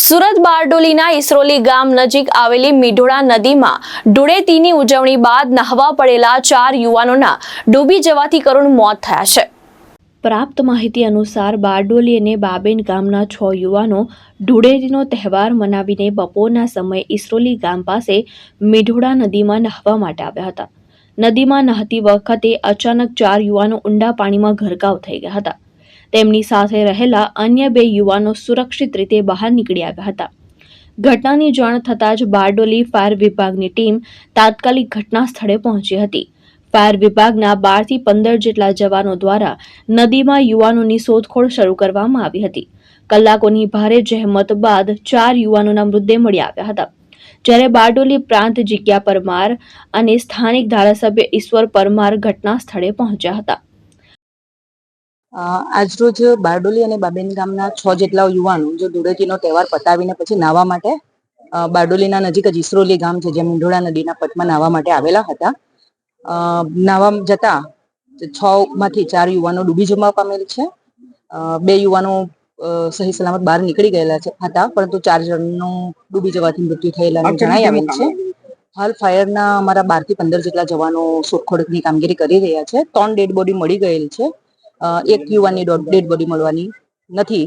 સુરત બારડોલીના ઇસરોલી ગામ નજીક આવેલી મીઢોળા નદીમાં ધૂળેટીની ઉજવણી બાદ નહાવા પડેલા 4 યુવાનોના ડૂબી જવાથી કરુણ મોત થયા છે। પ્રાપ્ત માહિતી અનુસાર બારડોલી અને બાબેન ગામના 6 યુવાનો ધૂળેટીનો તહેવાર મનાવીને બપોરના સમયે ઇસરોલી ગામ પાસે મીઢોળા નદીમાં નહાવા માટે આવ્યા હતા। નદીમાં નહાતી વખતે અચાનક 4 યુવાનો ઊંડા પાણીમાં ગરકાવ થઈ ગયા હતા। તેમની સાથે રહેલા અન્ય 2 યુવાનો સુરક્ષિત રીતે બહાર નીકળી આવ્યા હતા। ઘટનાની જાણ થતાં જ બારડોલી ફાયર વિભાગની ટીમ તાત્કાલિક ઘટના સ્થળે પહોંચી હતી। ફાયર વિભાગના 12 થી 15 જેટલા જવાનો દ્વારા નદીમાં યુવાનોની શોધખોળ શરૂ કરવામાં આવી હતી। કલાકોની ભારે જહેમત બાદ 4 યુવાનોના મૃતદેહ મળી આવ્યા હતા, જ્યારે બારડોલી પ્રાંત જીગ્યા પરમાર અને સ્થાનિક ધારાસભ્ય ઈશ્વર પરમાર ઘટના સ્થળે પહોંચ્યા હતા। આજરોજ બારડોલી અને બાબેન ગામના 6 જેટલા યુવાનો જો ધૂળેટીનો તહેવાર પતાવીને પછી નાહવા માટે બારડોલીના નજીક જ ઇસરોલી ગામ છે, જે મીંઢોળા નદીના પટમાં નાહવા માટે આવેલા હતા। નાહવા જતા 6 માંથી 4 યુવાનો ડૂબી જવા પામેલ છે। 2 યુવાનો સહી સલામત બહાર નીકળી ગયેલા હતા, પરંતુ 4 જણનું ડૂબી જવાથી મૃત્યુ થયેલાનું જણાઈ આવેલ છે। હાલ ફાયરના અમારા 12 થી 15 જેટલા જવાનો શોધખોળની કામગીરી કરી રહ્યા છે। 3 ડેડ બોડી મળી ગયેલ છે। એક યુવાનની ડેડ બોડી મળવાની નથી,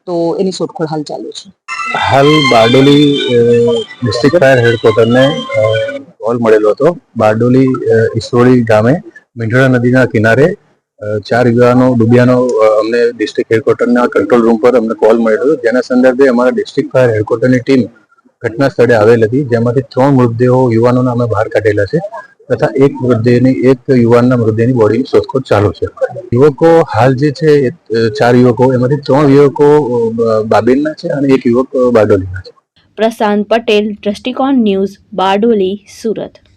તો એની શોધખોળ હાલ ચાલુ છે। હાલ બારડોલી ડિસ્ટ્રિક્ટ ફાયર હેડક્વાર્ટરને કોલ મળેલો હતો। બારડોલી ઇસરોલી ગામે મીંઢોળા નદીના કિનારે 4 યુવાનો ડૂબ્યાનો અમને ડિસ્ટ્રિક્ટ હેડક્વાર્ટરના કંટ્રોલ રૂમ પર અમને કોલ મળેલો હતો, જેના સંદર્ભે અમારા ડિસ્ટ્રિક્ટ ફાયર હેડક્વાર્ટરની ટીમ ઘટના સ્થળે આવેલ હતી, જેમાંથી 3 મૃતદેહો યુવાનોના અમે બહાર કાઢેલા છે તથા એક યુવાનના મૃતદેહની બોડીની શોધખોળ ચાલુ છે। યુવકો હાલ જે છે 4 યુવકો, એમાંથી 3 યુવકો બાબેનના છે અને એક યુવક બારડોલીના છે। પ્રશાંત પટેલ, દ્રષ્ટિકોણ ન્યૂઝ, બારડોલી, સુરત।